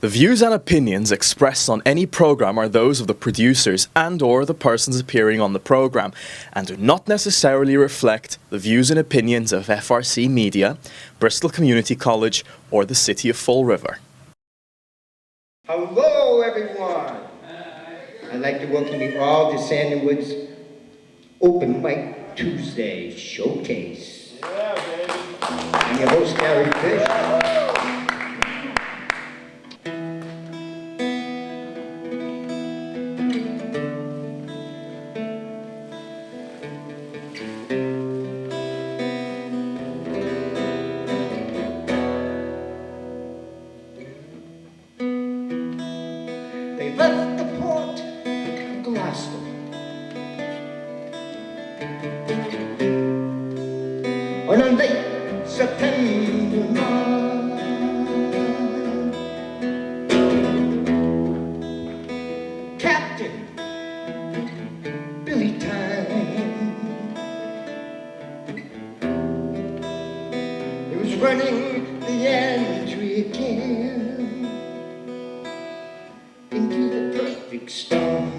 The views and opinions expressed on any program are those of the producers and/or the persons appearing on the program and do not necessarily reflect the views and opinions of FRC Media, Bristol Community College, or the City of Fall River. Hello, everyone. I'd like to welcome you all to Sandywoods Open Mic Tuesday Showcase. Yeah, baby. I'm your host, Gary Fish. They left the port of Glasgow on a late September night. Captain Billy Time, he was running the entry again into the perfect storm.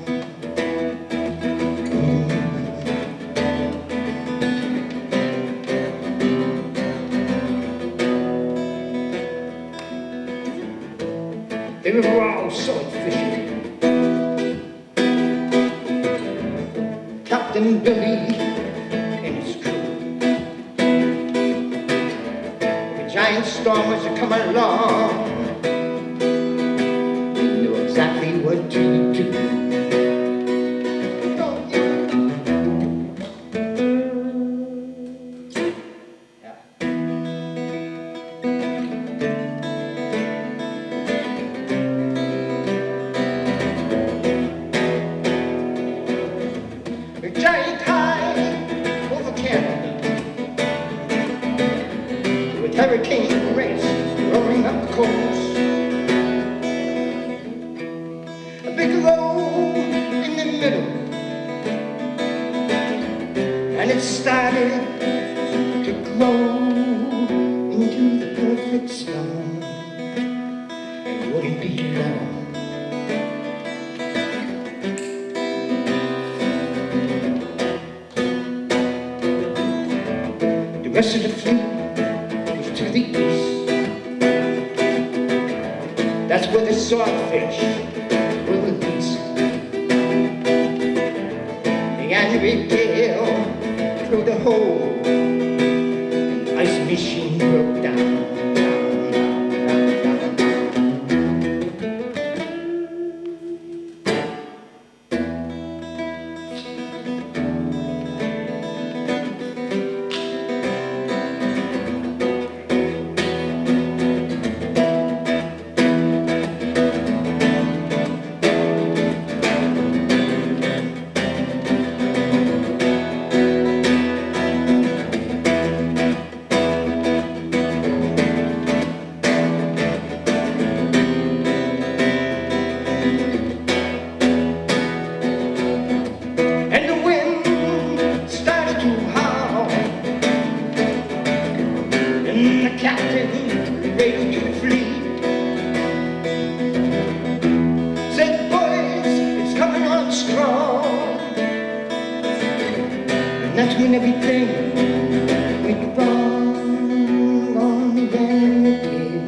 They were all sword fishing. Captain Billy and his crew. The giant storm was to come along. They knew exactly what to do. The giant high over Canada, with hurricane race roaring up the coast. A big roll in the middle, and it started to grow into the perfect storm. It wouldn't be long. The rest of the fleet was to the east. That's where the swordfish were released. The angry gale through the hole, the ice machine broke down. And the wind started to howl, and the captain ready to flee said, "Boys, it's coming on strong." And that's when everything went wrong on the end again.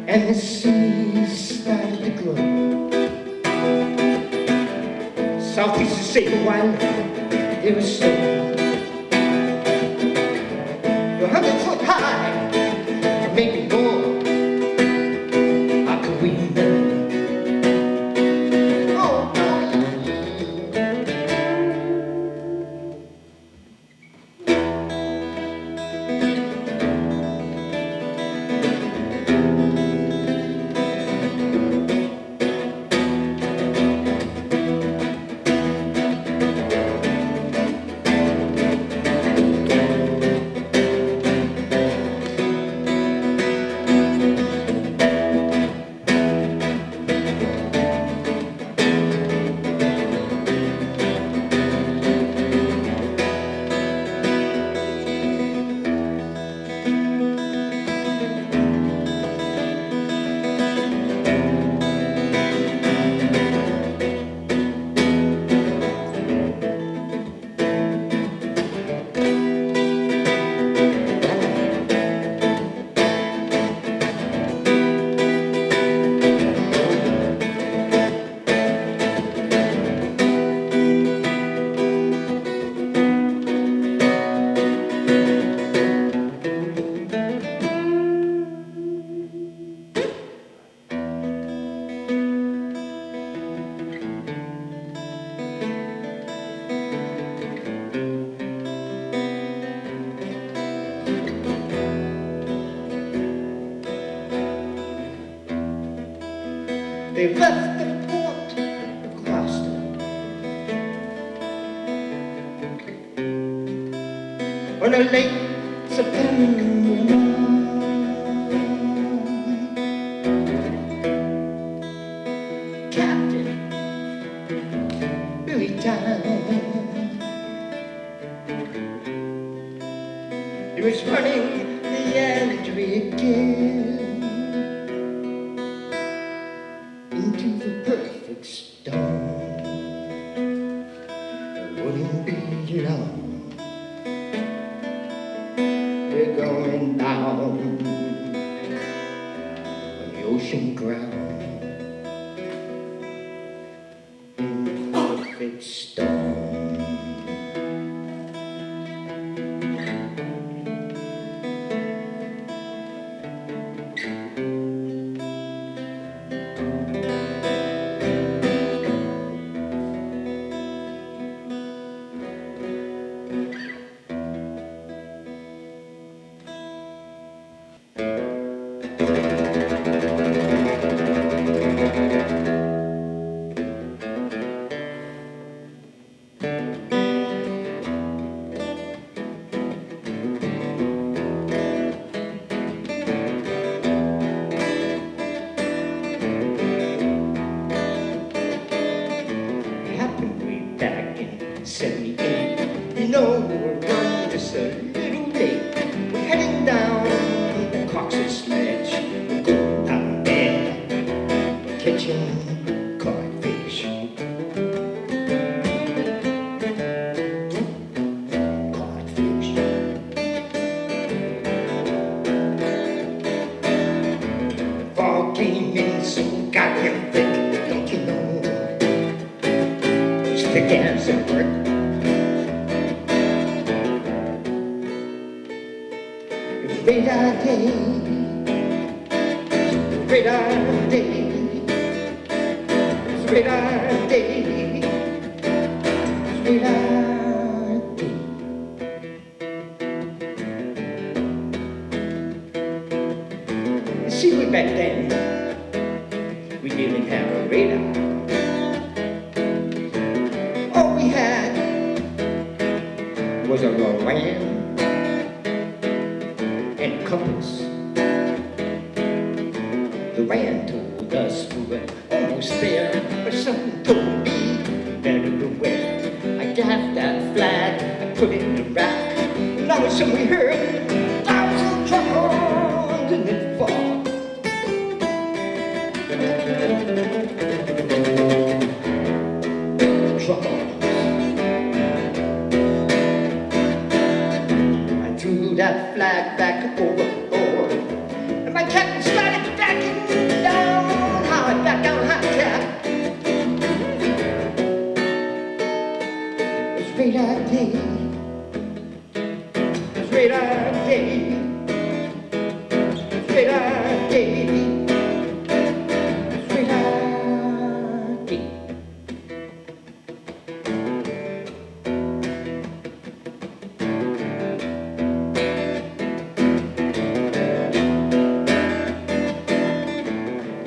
And the seas started to grow. Southeast of Satan while it was snow. You're 100 foot high, maybe more. How could we know? Oh, they left the port of Gloucester on a late September morn. Captain Billy Time, he was running the Adriatic into the perfect storm. It wouldn't be long, we're going down on the ocean ground in perfect storm. Happened way back in '78. You know, we were running just a little late. We're heading down the Cox's Ledge. We're going down there, we're catching codfish. Codfish. The fog came in so goddamn thick, don't you know? Thick as a brick. It's radar day, radar day, it's radar day, it's radar day. You see, way back then, we didn't have a radar. All we had was a land and a compass. The land told us we were almost there, but something told me better beware. I got that flag, I put it in the rack, and all of a sudden we heard 1,000 truckers in the fog. Truckers. I threw that flag back overboard, and my captain started backing down hard, back down hard, Cap. It's radar day, it's radar day, it's radar day, it's radar day.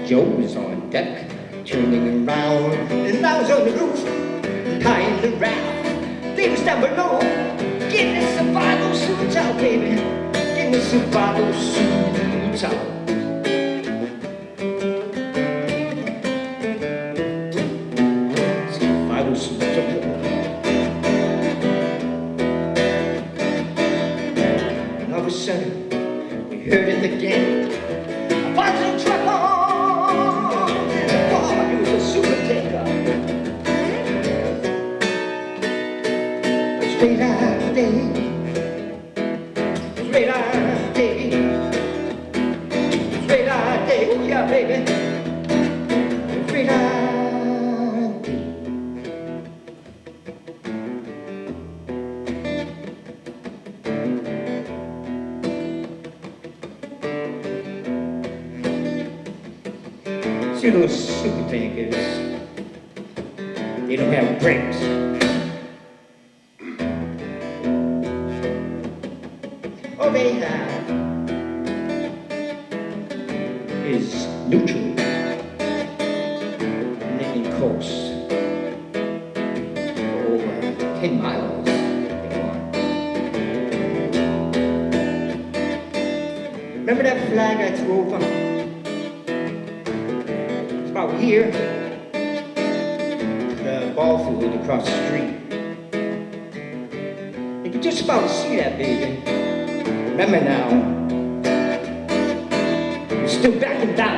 Joe was on deck, turning around, and I was on the roof, tying the raft. They was down below, getting the survival suits out, baby, getting the survival suits out. Survival suits out. And all of a sudden, we heard it again. A bunch of truckers. Super taker. It's radar day. It's radar day. It's radar day. Oh yeah, baby. It's radar day. See those super tankers? They don't have brakes. All they have is neutral. 10 miles. They want. Remember that flag I threw over? It's about here. The ball field across the street. You can just about see that, baby. Remember now, you're still backing down.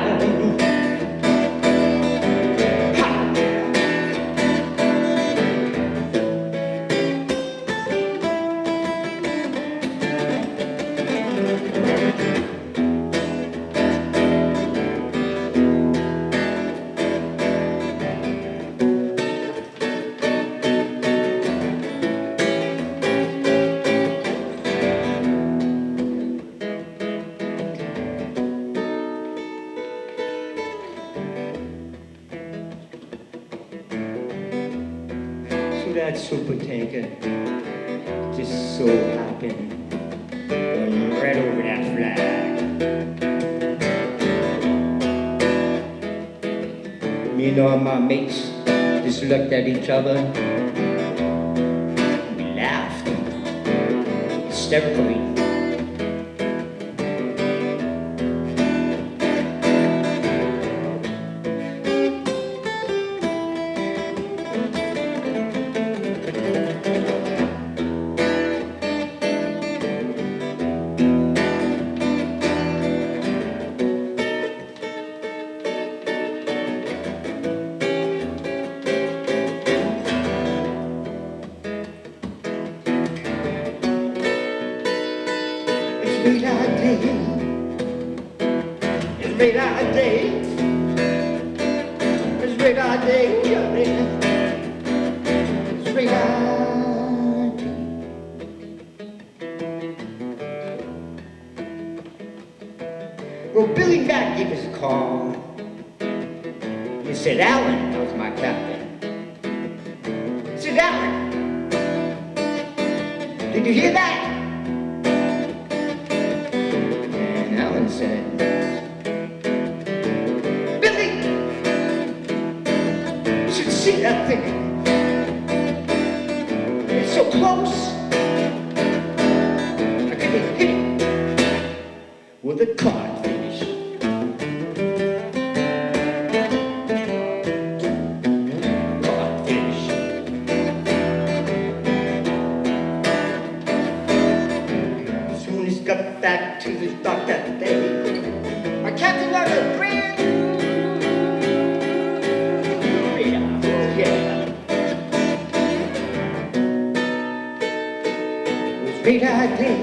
That super tanker just so happened going right over that flag. Me and all my mates just looked at each other. We laughed hysterically. It's radar day. It's radar day. It's radar day. Well, Billy Mack gave us a call. He said, Alan, that was my captain. He said, Alan, did you hear that? Said, Billy, you should see that thing. It's so close. I could have hit it with a codfish. Codfish. As soon as he got back to the dock that day, my captain got a brand new radar. Yeah. It was radar day.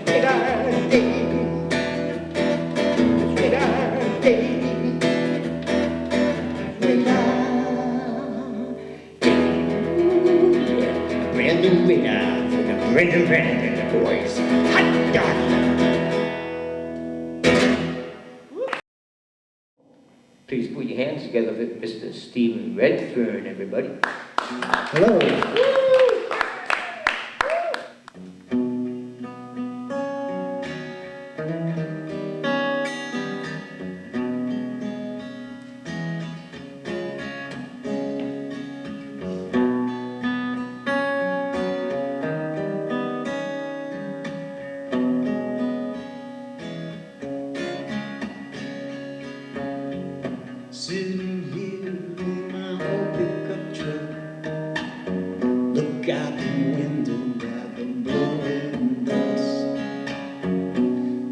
Radar day. It was radar day. Radar day. Yeah. Brand new radar for the Brendan and the boys. Hot dog. Please put your hands together for Mr. Stephen Redfern, everybody. Hello. Sitting here in my old pickup truck, look out the window at the blowing dust.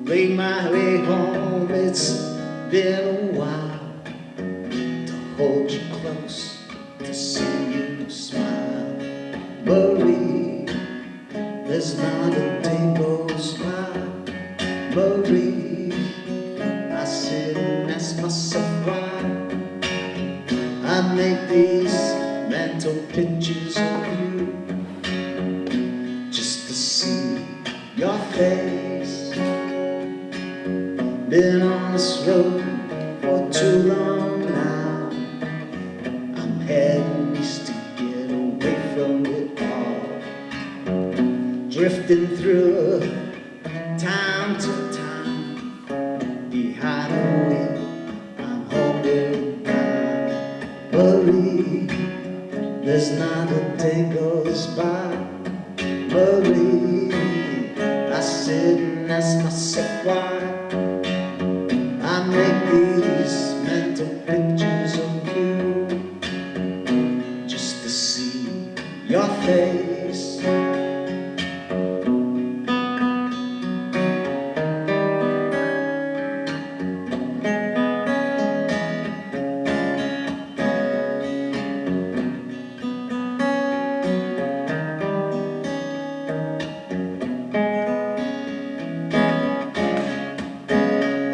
Make my way home, it's been a while to hold you close, to see you smile. Marie, there's not a day goes by. Marie, I sit and ask myself why I make these mental pictures of you, just to see your face. Been on this road for too long now. I'm heading east to get away from it all. Drifting through time to time, behind the wheel I'm holding down. Marie, There's not a day goes by, Marie. I sit and ask myself why I make these mental pictures of you, just to see your face.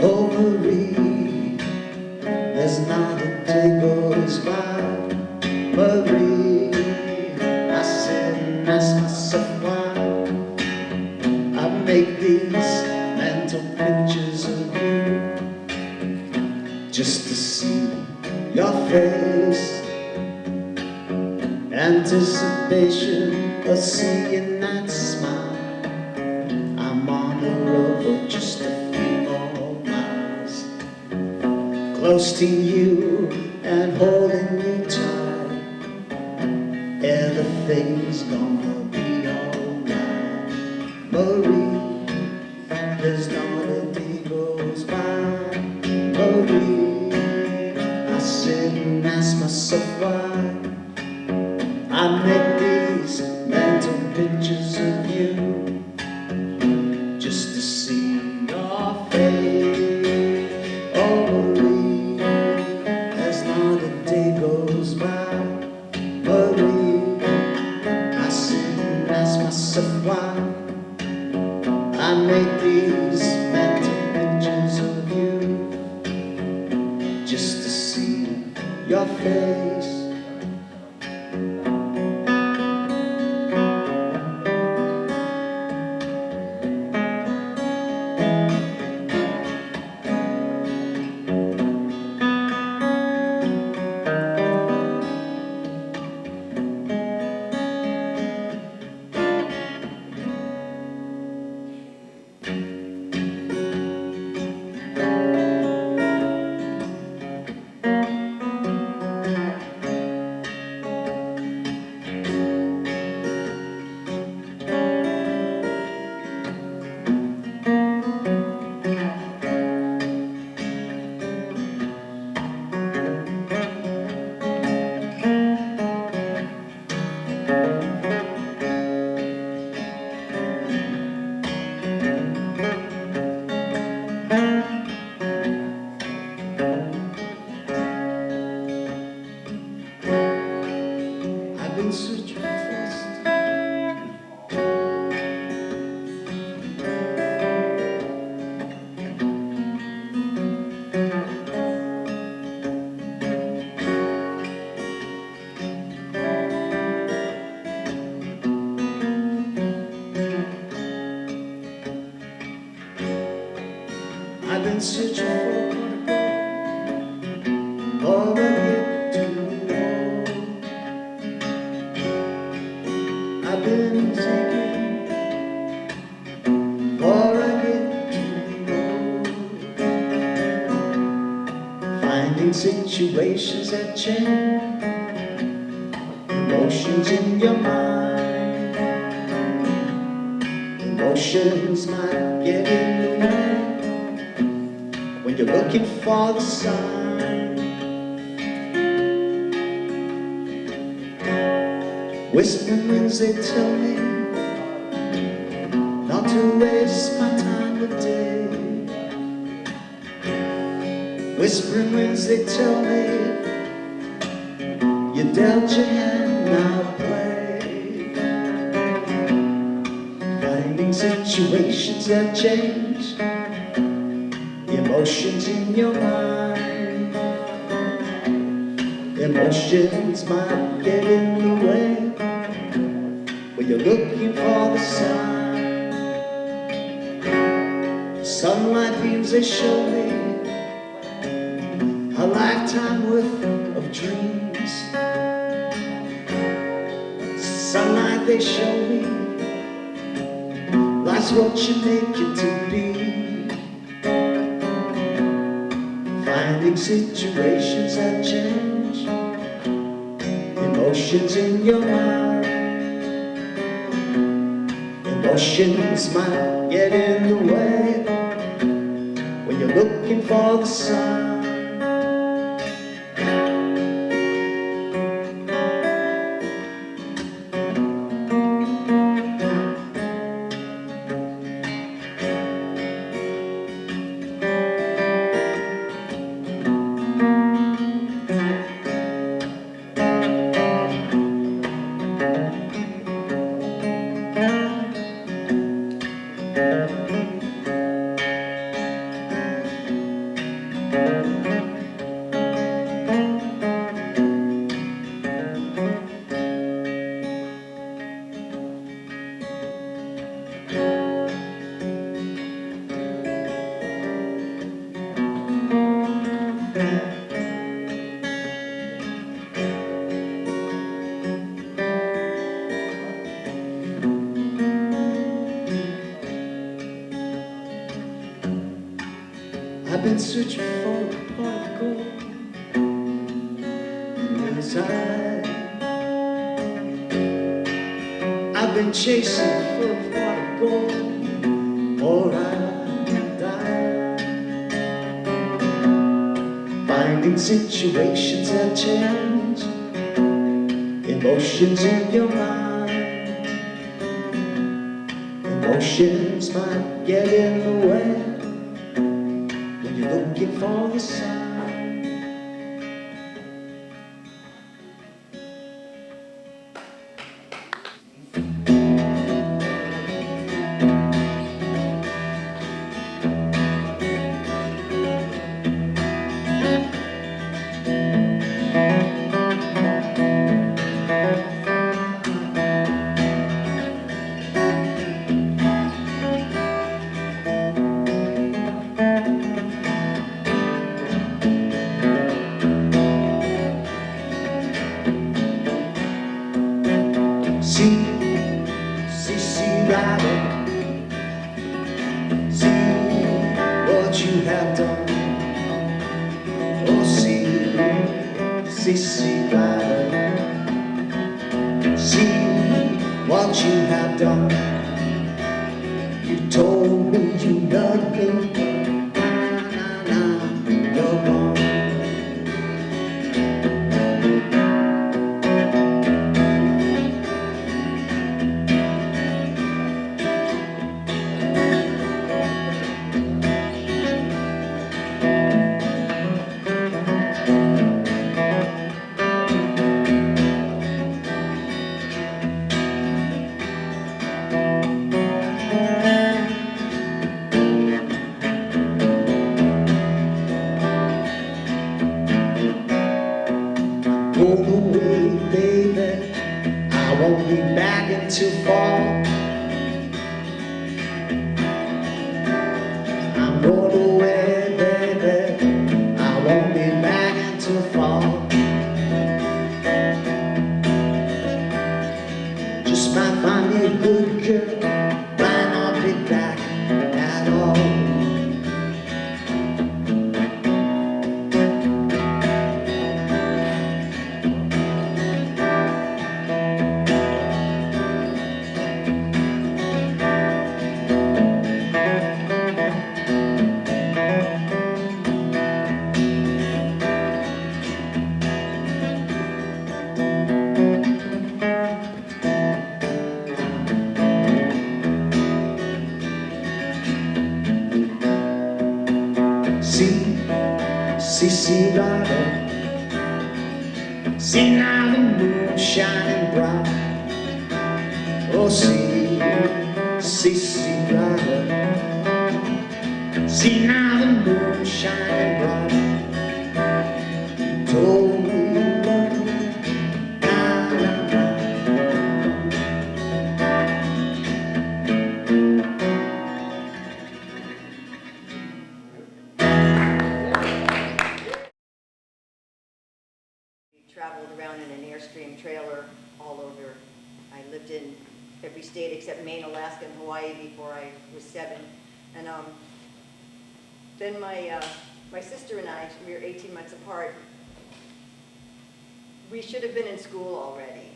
Oh Marie, there's not a day goes by, Marie. I sit and ask myself why I make these mental pictures of you, just to see your face. Anticipation of seeing that smile. I'm on the road for just a few more miles, close to you and holding you tight. Everything's gonna be alright, Marie. There's not a day goes by, Marie. I sit and ask myself why I make these mental pictures of you, just to see your face. Oh Marie, there's not a day goes by, Marie. I sit and ask myself why I make these mental pictures of you, just to see your face. I've been searching first. I've been searching for all I get to know. I've been taking all I get to know. Finding situations that change emotions in your mind. Emotions might get in the way when you're looking for the sign. Whispering winds, they tell me not to waste my time of day. Whispering winds, they tell me you dealt your hand, now play. Finding situations that change emotions in your mind. Emotions might get in the way when you're looking for the sign. Sunlight beams, they show me a lifetime worth of dreams. Sunlight, they show me life's what you make it to be. Finding situations that change Emotions in your mind. Emotions might get in the way when you're looking for the sun. I've been searching for a pot of gold in his eye. I've been chasing for a pot of gold, or I'll die. Finding situations that change emotions in your mind. Emotions might get in the way when you're looking for the sign. See, Rider, see what you have done. Oh, see, Rider, see what you have done. You told me you loved me, now you're gone. Go away, baby, I won't be back until fall. I'm going away, baby, I won't be back until fall. Just might find me a good girl, might not be back at all. See, Rider, see now the moon shining bright. Oh, see, Rider, see now the moon shining bright. You told me you loved me, now. Traveled around in an Airstream trailer all over. I lived in every state except Maine, Alaska, and Hawaii before I was 7. And then my sister and I, we were 18 months apart. we should have been in school already.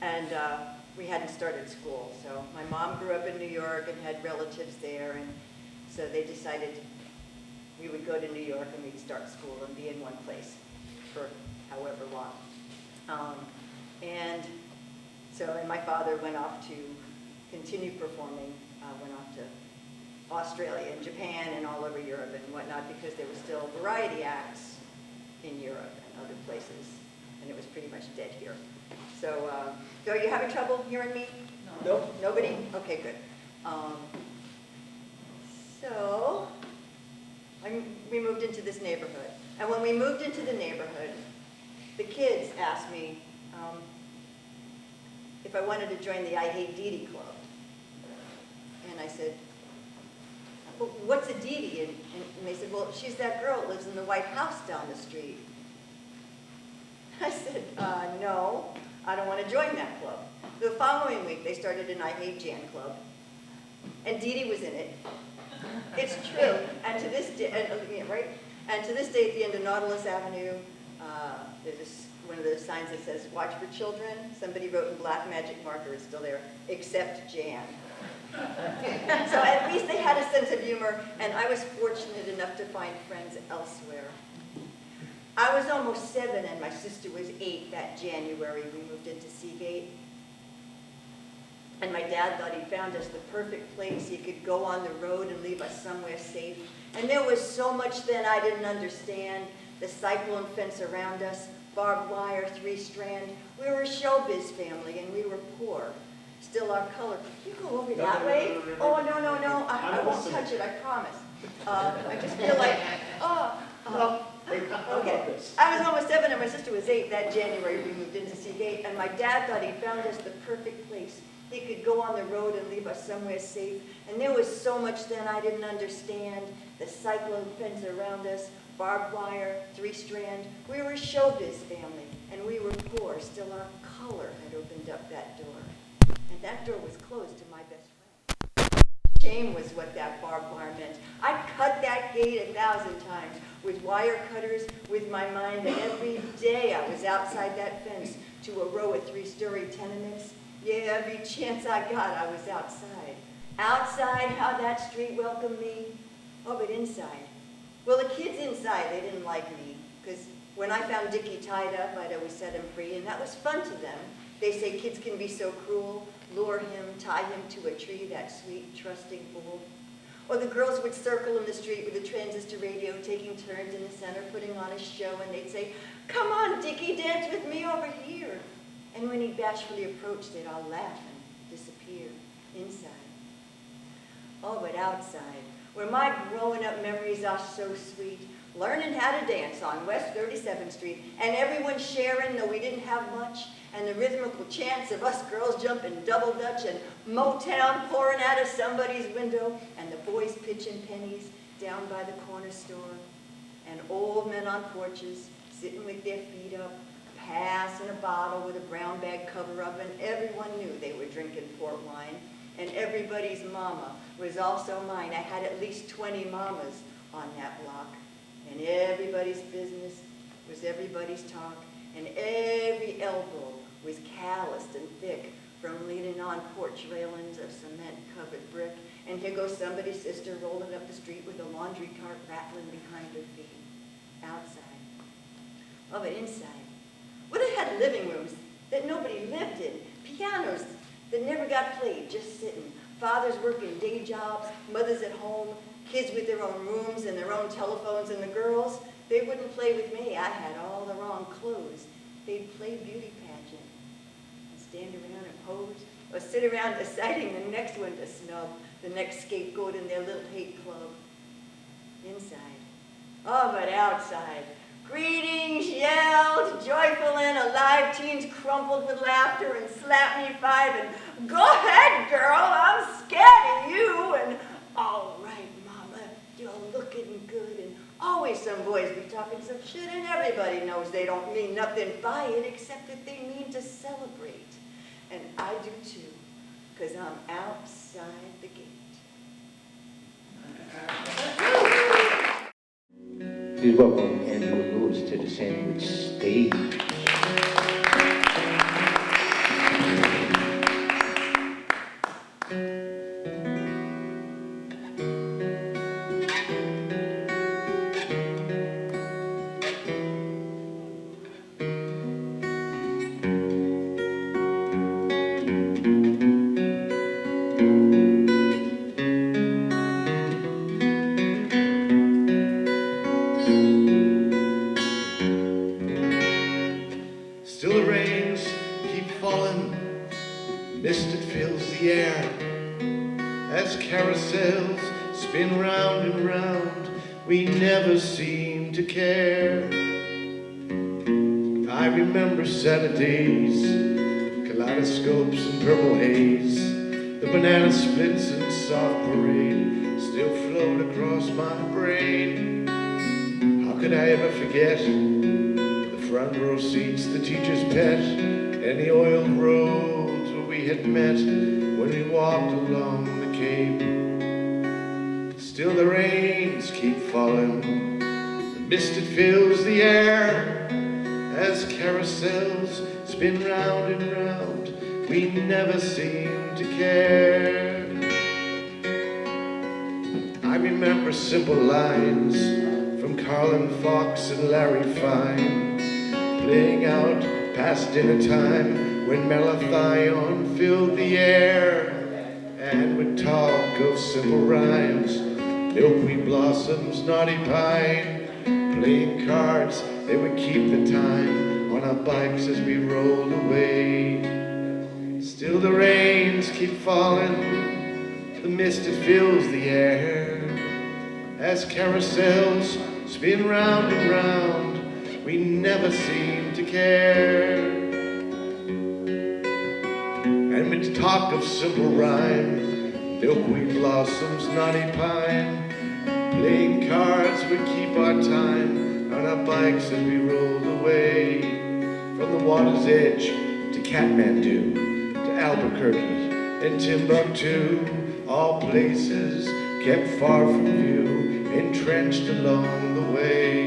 And we hadn't started school. So my mom grew up in New York and had relatives there, and so they decided we would go to New York and we'd start school and be in one place for however long. And my father went off to continue performing, went off to Australia and Japan and all over Europe and whatnot, because there were still variety acts in Europe and other places, and it was pretty much dead here. So, are you having trouble hearing me? No. Nope. Nobody? Okay, good. We moved into this neighborhood. And when we moved into the neighborhood, the kids asked me if I wanted to join the I Hate Dee Dee Club. And I said, well, what's a Dee Dee? And they said, well, she's that girl that lives in the White House down the street. I said, no, I don't want to join that club. The following week, they started an I Hate Jan club, and Dee Dee was in it. It's true. And to this day, right? And to this day, at the end of Nautilus Avenue, there's one of those signs that says, "Watch for children." Somebody wrote in black magic marker, it's still there, "Except Jan." So at least they had a sense of humor, and I was fortunate enough to find friends elsewhere. I was almost 7, and my sister was 8 that January. We moved into Seagate. And my dad thought he'd found us the perfect place. He could go on the road and leave us somewhere safe. And there was so much then I didn't understand. The cyclone fence around us, barbed wire, 3-strand. We were a showbiz family, and we were poor. Still our color. Can you go over that way? Oh, no. I won't touch it, I promise. I just feel like, okay. I was almost 7, and my sister was 8 that January. We moved into Seagate, and my dad thought he found us the perfect place. He could go on the road and leave us somewhere safe. And there was so much then I didn't understand. The cyclone fence around us, barbed wire, 3-strand. We were a showbiz family, and we were poor. Still our color had opened up that door. And that door was closed to my best friend. Shame was what that barbed wire meant. I'd cut that gate 1,000 times with wire cutters, with my mind, and every day I was outside that fence to a row of 3-story tenements. Yeah, every chance I got, I was outside. Outside, how that street welcomed me. Oh, but inside. Well, the kids inside, they didn't like me, because when I found Dickie tied up, I'd always set him free, and that was fun to them. They say kids can be so cruel, lure him, tie him to a tree, that sweet, trusting fool. Or the girls would circle in the street with a transistor radio, taking turns in the center, putting on a show, and they'd say, "Come on, Dickie, dance with me over here." And when he bashfully approached, they'd all laugh and disappear inside. Oh, but outside, where my growing up memories are so sweet, learning how to dance on West 37th Street, and everyone sharing, though we didn't have much, and the rhythmical chants of us girls jumping double dutch, and Motown pouring out of somebody's window, and the boys pitching pennies down by the corner store, and old men on porches sitting with their feet up, passing a bottle with a brown bag cover up, and everyone knew they were drinking port wine, and everybody's mama was also mine. I had at least 20 mamas on that block, and everybody's business was everybody's talk, and every elbow was calloused and thick from leaning on porch railings of cement-covered brick, and here goes somebody's sister rolling up the street with a laundry cart rattling behind her feet. Outside. Oh, but inside. Well, they had living rooms that nobody lived in, pianos that never got played, just sitting, fathers working day jobs, mothers at home, kids with their own rooms and their own telephones, and the girls, they wouldn't play with me. I had all the wrong clothes. They'd play beauty pageant and stand around and pose, or sit around deciding the next one to snub, the next scapegoat in their little hate club. Inside. Oh, but outside. Greetings yelled, joyful and alive, teens crumpled with laughter and slapped me 5 and, "Go ahead, girl, I'm scared of you," and, "All right, mama, you're looking good," and always some boys be talking some shit, and everybody knows they don't mean nothing by it except that they mean to celebrate. And I do too, because I'm outside the gate. Please welcome Andrew Lewis to the Sandywoods stage. Still the rains keep falling, mist that fills the air, as carousels spin round and round, we never seem to care. I remember Saturdays, kaleidoscopes and purple haze, the banana splits and soft parade still float across my brain. How could I ever forget front row seats, the teacher's pet, and the oiled roads where we had met when we walked along the Cape? Still the rains keep falling, the mist that fills the air, as carousels spin round and round, we never seem to care. I remember simple lines from Carlin Fox and Larry Fine, playing out past dinner time when malathion filled the air, and would talk of simple rhymes, milkweed blossoms, naughty pine, playing cards, they would keep the time on our bikes as we rolled away. Still the rains keep falling, the mist that fills the air, as carousels spin round and round, we never seem to care. And we'd talk of simple rhyme, milkweed blossoms, naughty pine, playing cards would keep our time on our bikes as we rolled away. From the water's edge to Kathmandu, to Albuquerque and Timbuktu, all places kept far from view, entrenched along the way.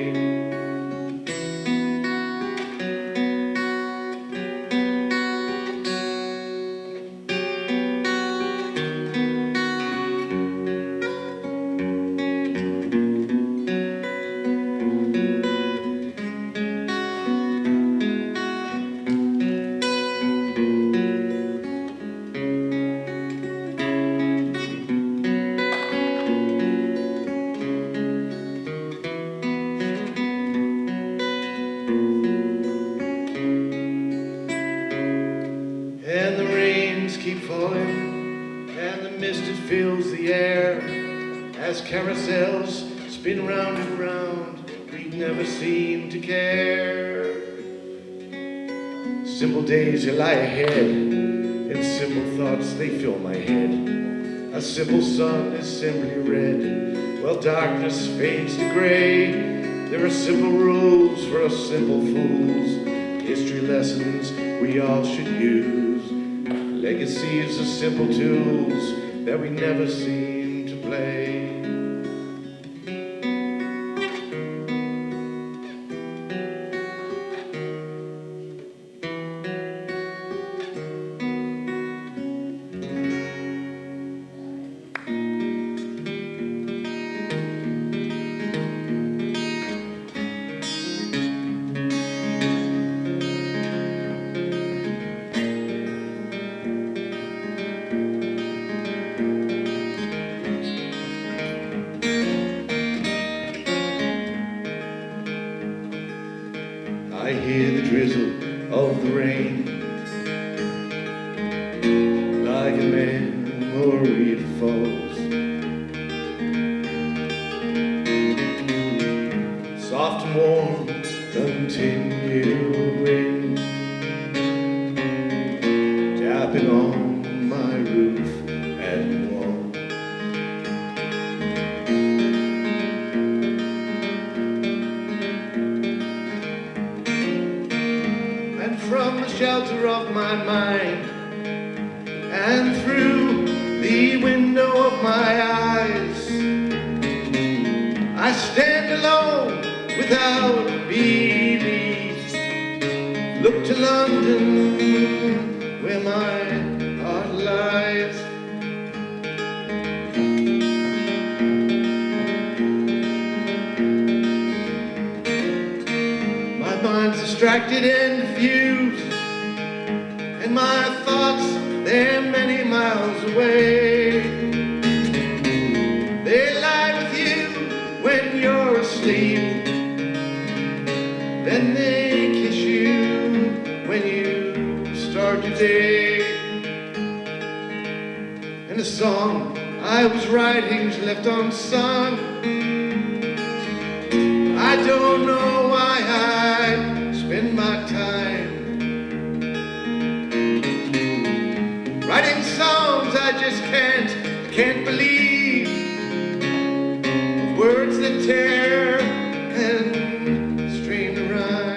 And the rains keep falling, and the mist that fills the air, as carousels spin round and round, we never seem to care. Simple days you lie ahead, and simple thoughts they fill my head. A simple sun is simply red, while darkness fades to gray. There are simple rules for us simple fools, history lessons we all should use. Legacies of simple tools that we never seem to play. I hear the drizzle of the rain, like a memory it falls, soft and warm, continuing, tapping on my roof and wall. From the shelter of my mind and through the window of my eyes, I stand alone without beliefs. Look to London, where my heart lies. My mind's distracted and confused, and my thoughts, they're many miles away. They lie with you when you're asleep, then they kiss you when you start your day. And the song I was writing's left unsung. I don't know why I spend my time writing songs I just can't believe, words that tear and stream to rhyme.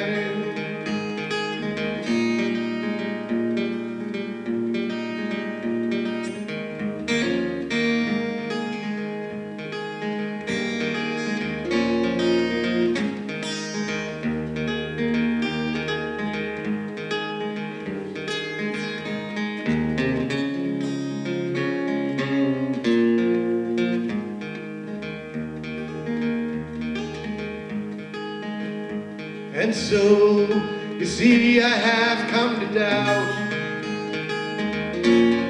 And so, you see, I have come to doubt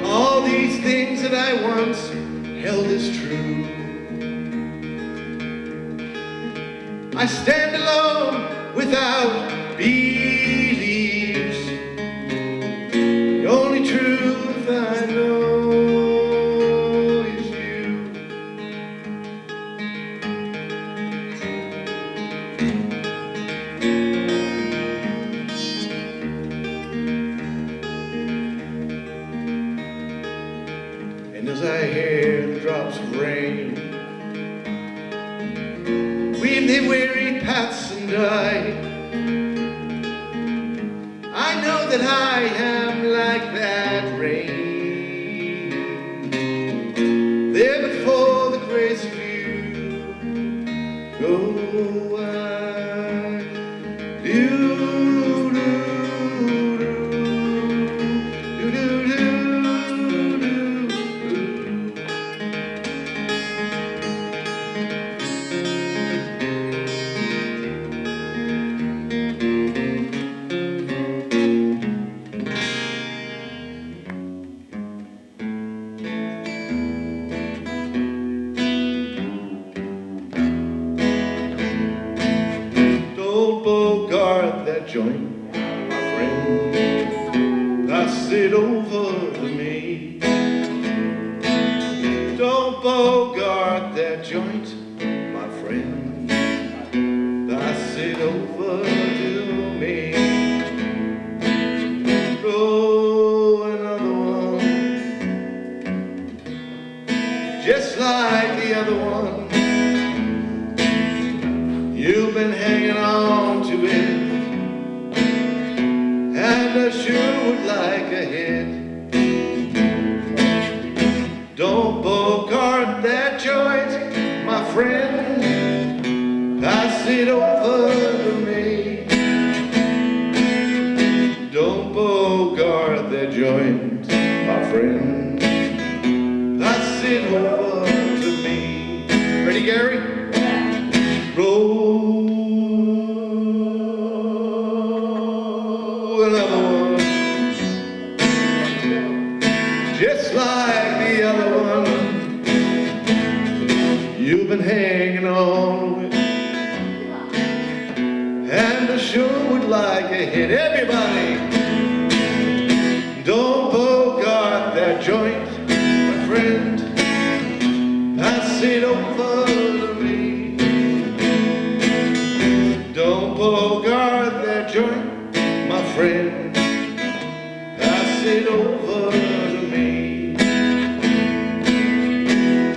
all these things that I once held as true. I stand alone without beliefs. The only truth I know is you. And as I hear the drops of rain weave their weary paths and I know that I am like that rain, there but for the grace of you. Go I do. That joint, my friend, pass it over to me. Don't bogart that joint, my friend, pass it over to me. Roll another one, just like the other one. You've been hanging on to it, and I sure would like a hit. Don't bogart that joint, my friend, pass it over to me. Don't bogart that joint, my friend, pass it over to me. Ready, Gary? Roll another one, just like the other one. You've been hanging on with, and I sure would like a hit. Everybody, don't bogart that joint, my friend, pass it over to me. Don't bogart that joint, my friend, pass it over to me.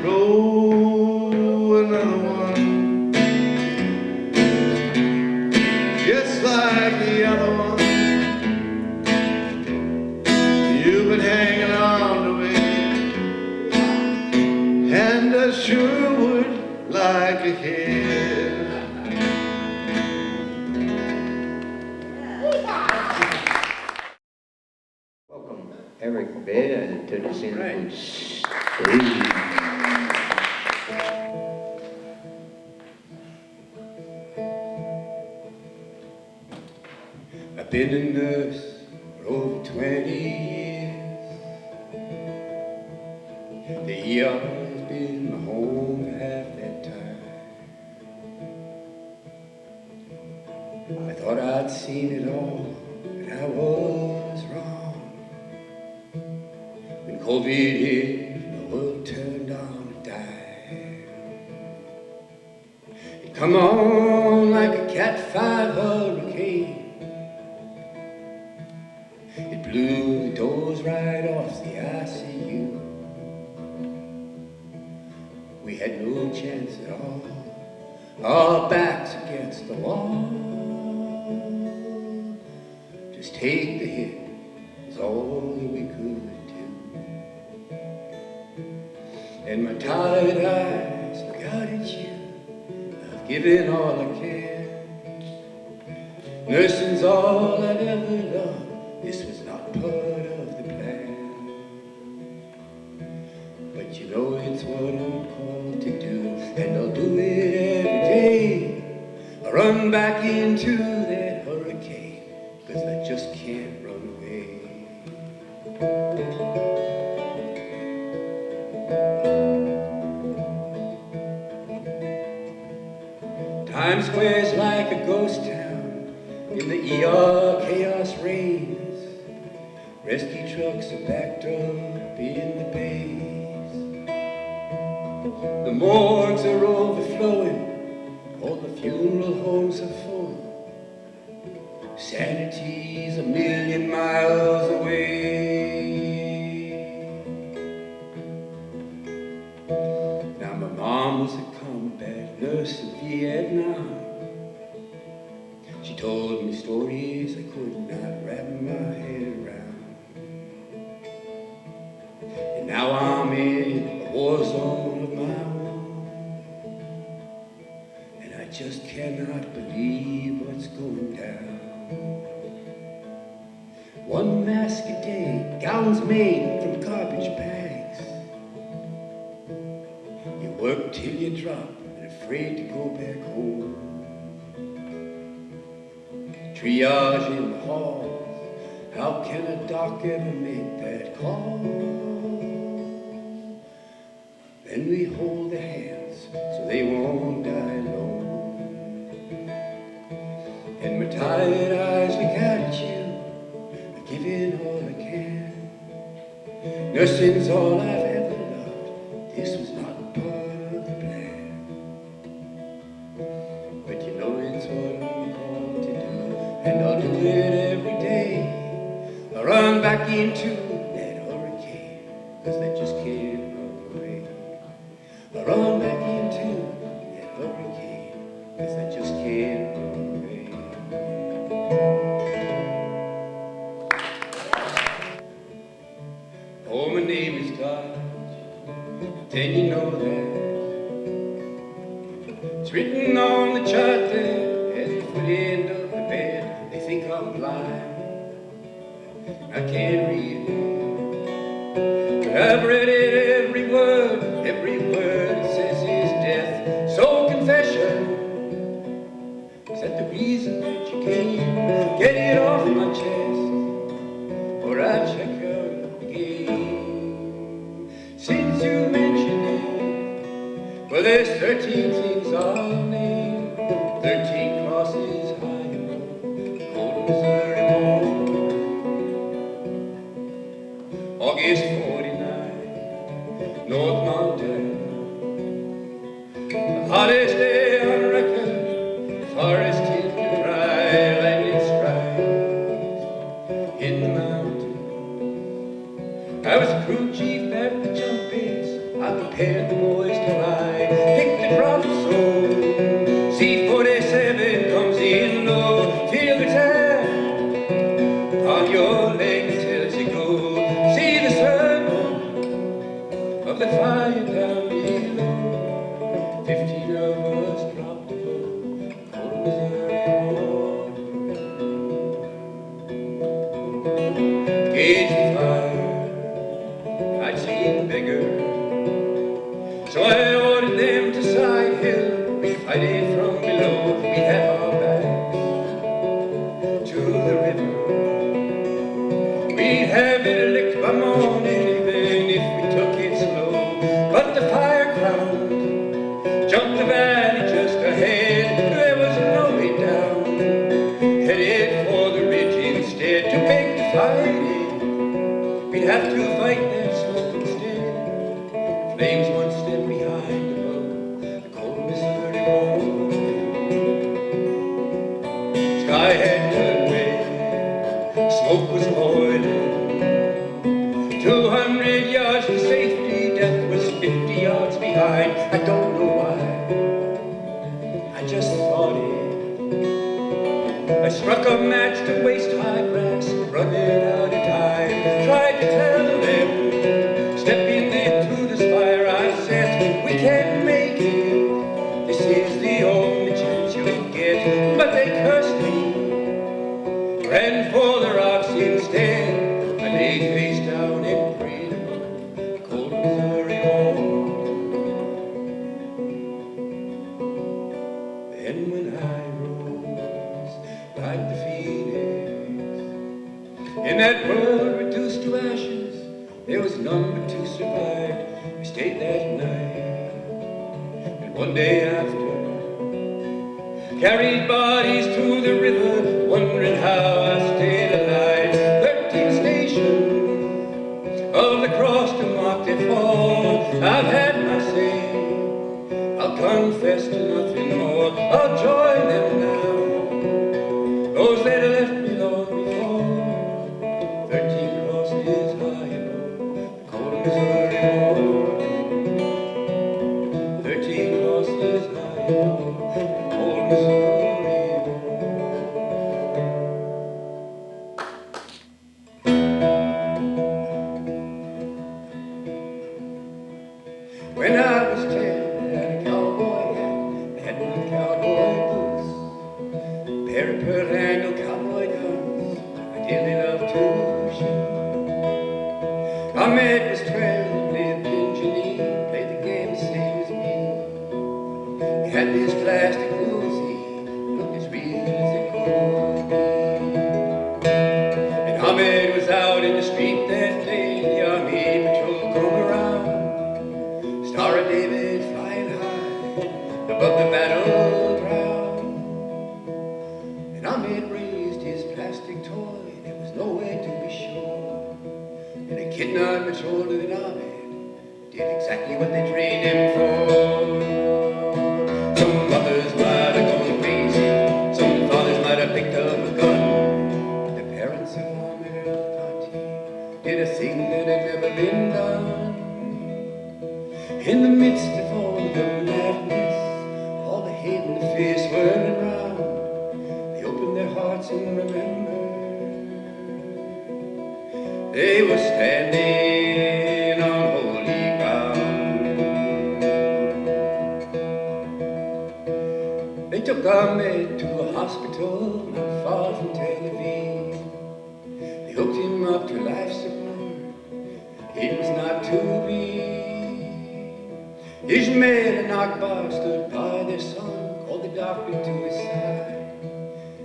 Roll another one, just like the other one. You've been hanging on to it, and I sure would like a hit. Eric Behr to the Sandywoods. I've been a nurse for over 20 years. The ER has been my home for half that time. I thought I'd seen it all, but I was wrong. When COVID hit, the world turned on a dime. It come on like a Cat 5 hurricane. It blew the doors right off the ICU. We had no chance at all, our backs against the wall. Just take the hit is all that we could do. And my tired eyes look out at you. I've given all I can. Nursing's all I've ever loved. This was not part of the plan. But you know it's what I'm called to do, and I'll do it every day. I run back into that hurricane, 'cause I just can't run away. Times Square's like a ghost town. In the ER, chaos reigns. Rescue trucks are backed up in the bays. The morgues are overflowing. All the funeral homes are full. Sanity's a million miles away. Now my mom was a combat nurse in Vietnam. She told me stories I could not wrap my head around. And now I'm in a war zone of my own, and I just cannot believe what's going down. One mask a day, gowns made from garbage bags. You work till you drop and afraid to go back home. Triage in the halls, how can a doc ever make that call? Then we hold their hands so they won't die alone. And my tired eyes look at you, I give it all I can. Nursing's all I've ever loved, this was not part of the plan. But you know it's what I'm called to do, and I'll do it every day. I run back into that hurricane, 'cause I just can't run away. I run back into that hurricane, 'cause I just can't run away. Oh, my name is Dodge, then you know that. It's written on the chart there at the foot end of the bed. They think I'm blind, I can't read it, but I've read it every word it says is death. So confession, is that the reason that you came? Get it off my chest, or I'll check out again. Since you mentioned it, well, there's 13 things I'll name, 13 crosses high above cold Missouri morning. August 49, North Montana. The hottest day on record, the forest in the dry, lightning strikes in the mountain. I was a crew chief at the jump base. I prepared the boys to ride, picked the drop soul. C-47 comes in low, feel the tap on your leg tells you go. See the circle of the fire down below. 15 of us dropped above cold Missouri water. Gauge the fire, fighting, we'd have to fight that smoke instead. Flames one step behind above the cold Missouri wall. Sky had turned red, smoke was boiling. 200 yards to safety, death was 50 yards behind. I don't know why, I just thought it. I struck a match to waist-high grass, running out of time. Tried to tell them, step into this fire. I said, we can't make it. This is the only chance you'll get. But they cursed me, ran for the rocks instead. I lay face down and prayed above the cold Missouri wall. Then when I rose like the phoenix, in that world reduced to ashes, there was none but two survived. We stayed that night, and one day after, carried bodies to the river, wondering how I stayed alive. 13 stations of the cross to mark their fall. I've had my say, I'll confess to nothing more. I'll join them now, those that left me long before. 13 crosses high above the cold Missouri wall. 13 crosses high above the cold Missouri wall. When I was 10, I had a cowboy hat, I had my cowboy boots, pair of pearl-handled cowboy guns I dearly loved to shoot. Ahmed was 12, lived in Geneva, played the game the same as me. He had this plastic Uzi, looked as real as it could be. And Ahmed was out in the street that day, the army patrol come around. Star of David flying high above the battleground. And Ahmed raised his plastic toy, there was no way to be sure. And a kid not much older than Ahmed did exactly what they trained him for. Some mothers might have gone crazy, some fathers might have picked up a gun. The parents of Ahmed al-Fati did a thing that had never been done. In the midst of all the madness, all the hate and the fear swirling round, they opened their hearts and remembered they were standing on holy ground. They took Ahmed to a hospital not far from Tel Aviv. They hooked him up to life support, it was not to be. Ishmael and Akbar stood by their son, called the doctor to his side.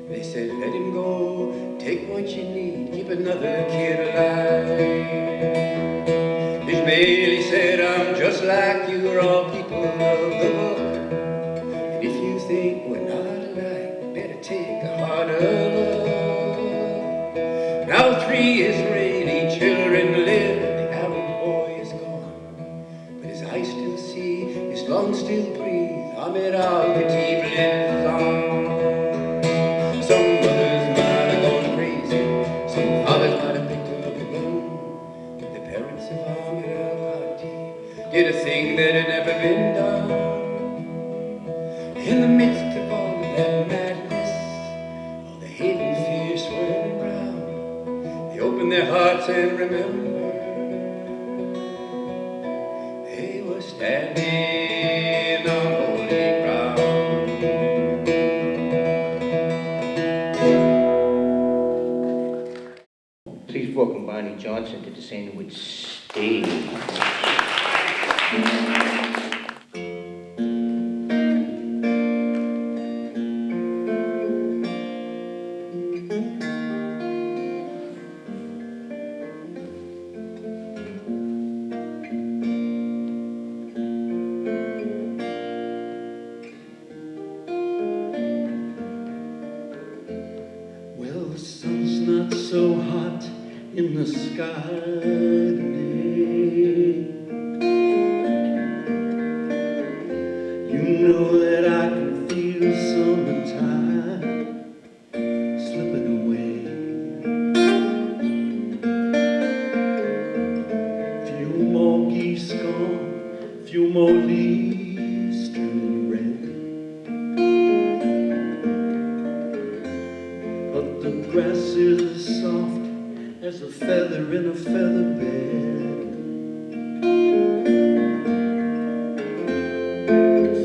They said, let him go, take what you need, keep another kid alive. Ishmael, he said, I'm just like you, we're all people of the book. And if you think we're not alike, better take a harder look. Now 3 Israeli children live, the Arab boy is gone, but his eyes still see, his lungs still breathe. Ahmed al-Khatib lives on. Some mothers might have gone crazy, some fathers might have picked up a gun, but the parents of Ahmed al-Khatib did a thing that had never been done. In the midst of all that madness, all the hate and fear swirling round, they opened their hearts and remembered they were standing on holy ground. Please welcome Barney Johnson to the Sandywoods stage. Well, the sun's not so hot in the sky today. You know that I can feel summertime slipping away. Few more geese gone, few more leaves turning red. But the grass is as soft as a feather in a feather bed.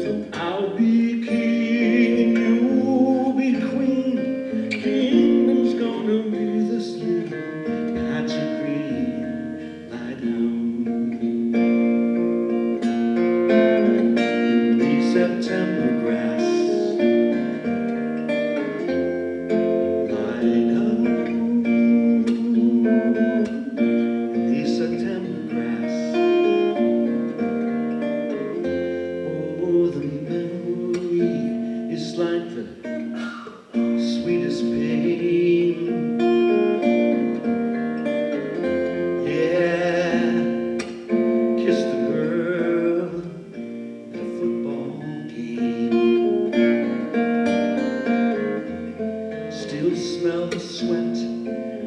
So I'll be king and you'll be queen. Kingdom's gonna be this little patch of green. Lie down in the September grass. Lie down in the September grass. Oh, the memory is like the sweetest pain. Yeah, kiss the girl at a football game. Still smell the sweat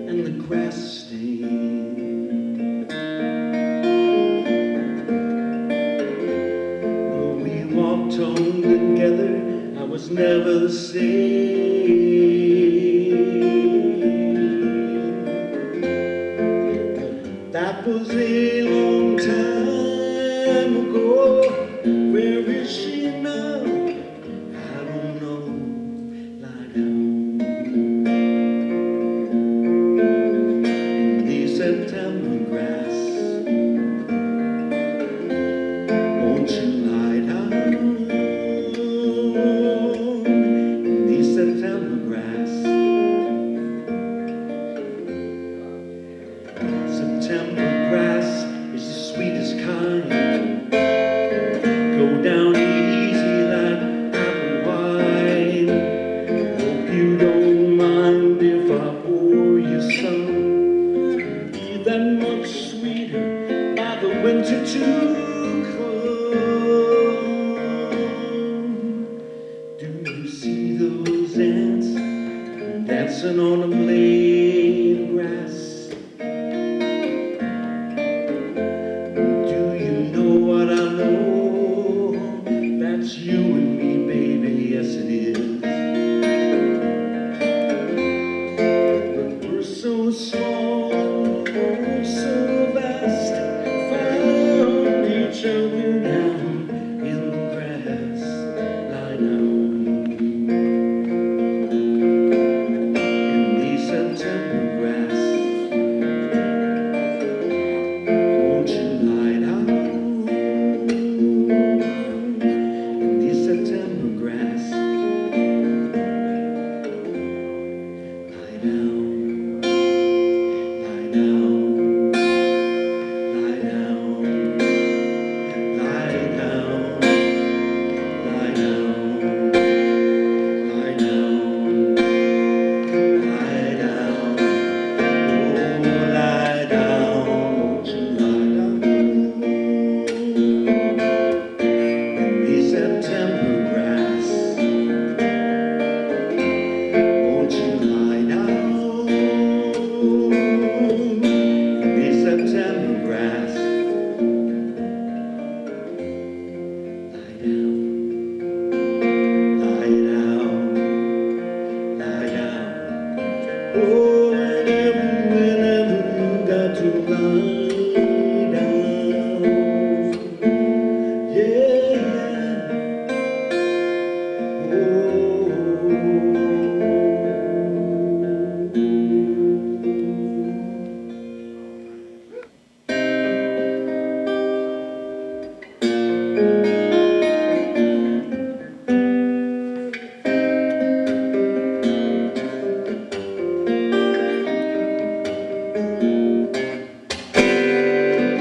and the grass stain. When we walked home together, I was never the same. That was a long time ago. Where is she now? I don't know. Lie down in the September grass. Won't you lie down in the September grass? September grass is the sweetest kind. Go down easy like apple wine. Hope you don't mind if I pour you some. Be that much sweeter by the winter to come. Do you see those ants dancing on a blade of grass? Do you know what I know? That's you and me, baby, yes it is. But we're so small, oh so vast, found each other down in the grass. Lie down in the September grass. Won't you lie down in the September grass? Lie down, lie down, lie down, lie down, lie down, lie down, lie down, oh lie down, won't you lie down in the September grass? Won't you lie down in the September grass? Lie down, lie down, lie down. Oh, whenever you got to lie down. Yeah,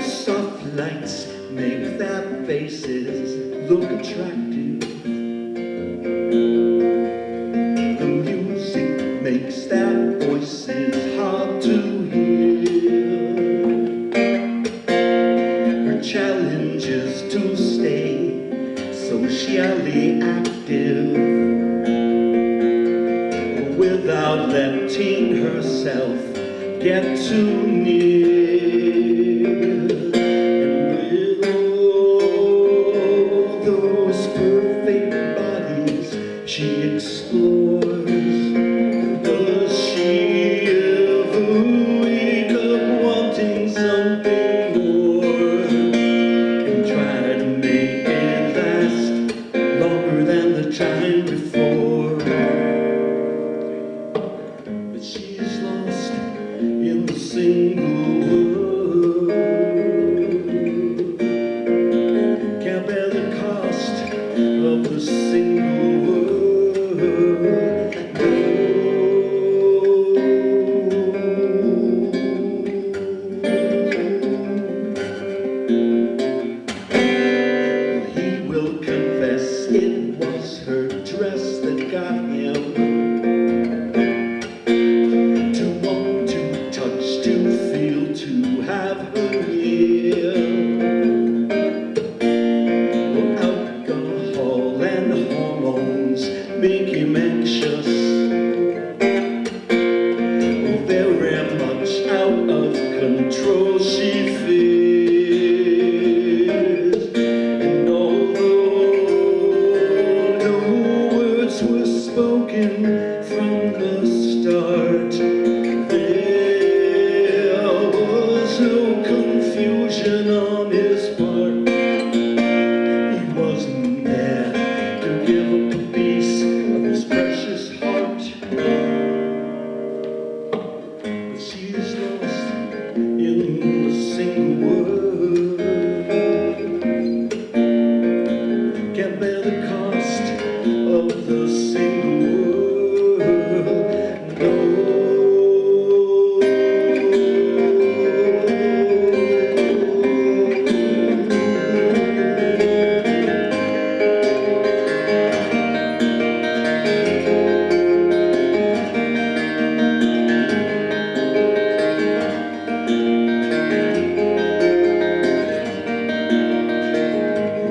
soft lights make their faces look attractive. The music makes their voices hard to hear. yourself get too near. And with all those perfect bodies she explores, does she ever wake up wanting something more and try to make it last longer than the time before? But she's lost in the single world, can't bear the cost of the single world. He will confess it was her dress that got him to want, to touch, to feel, to have her near. Well, alcohol and hormones make him anxious, very much out of control she fears. And although no words were spoken from the start, there was no confusion on his part. He wasn't there to give up a piece of his precious heart. But she's lost in the single world, can't bear the cost of the single world. No.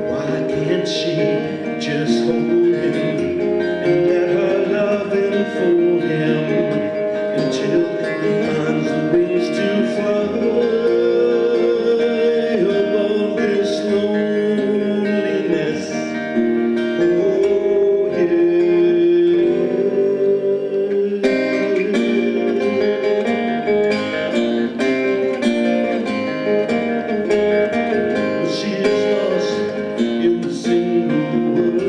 Why can't she just hold him and let her love enfold him until he finds the wings to fly above this loneliness? Oh, yeah. She is lost in the single world,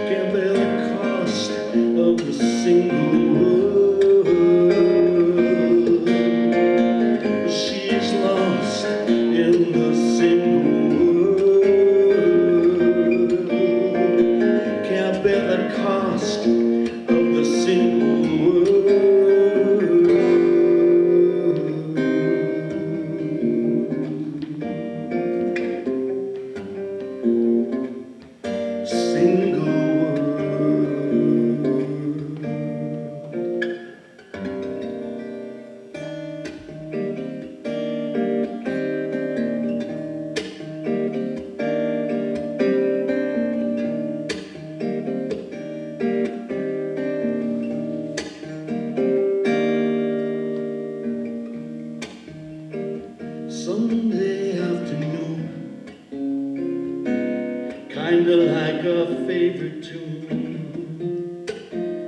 can't bear the cost of the single world. She's lost in the single world, can't bear the cost of the single world. Single Sunday afternoon, kinda like a favorite tune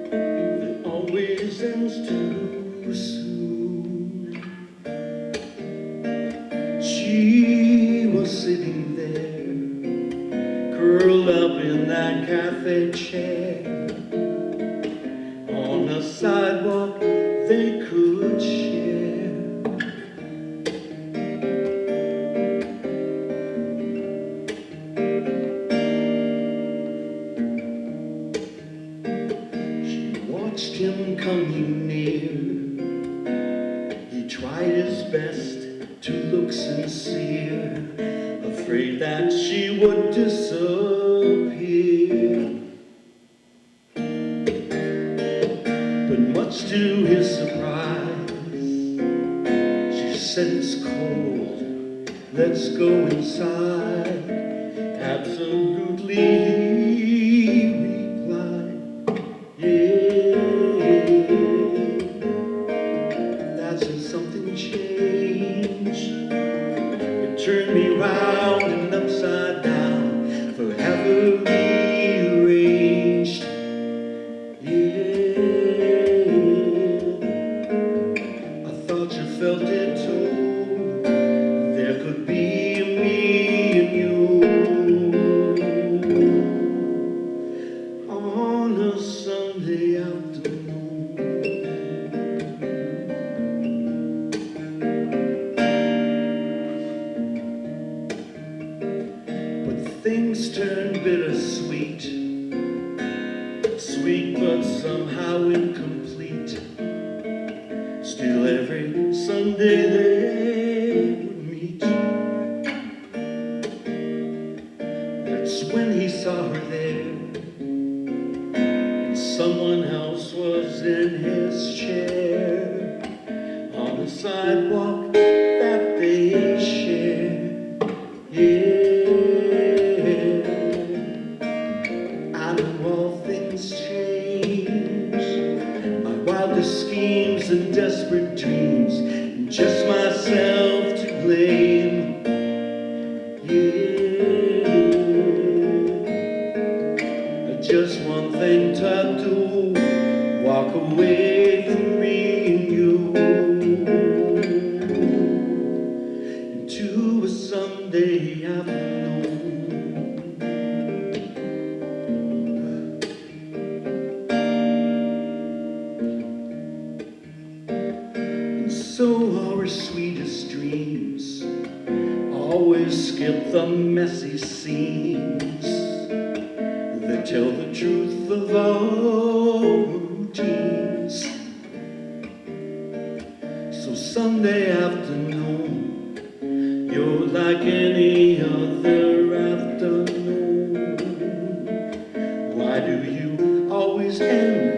that always ends too soon. She was sitting there, curled up in that cafe chair, on a sidewalk they could share. Watched him coming near. He tried his best to look sincere, afraid that she would disappear. But much to his surprise, she said, "It's cold, let's go inside." Absolutely, he replied, "Yeah." felt it too. There could be me and you on a Sunday afternoon. But things turn bittersweet, sweet but somehow incomplete. Still every Sunday they would meet. That's when he saw her there, and someone else was in his chair on the sidewalk that they shared. Yeah, I know all things change, my wildest schemes and desperate dreams, and just myself to blame. Yeah, just one thing to do, walk away from me and you into a Sunday afternoon. And so our sweetest dreams always skip the messy scenes that tell the truth of our routines. So Sunday afternoon, you're like any other afternoon. Why do you always end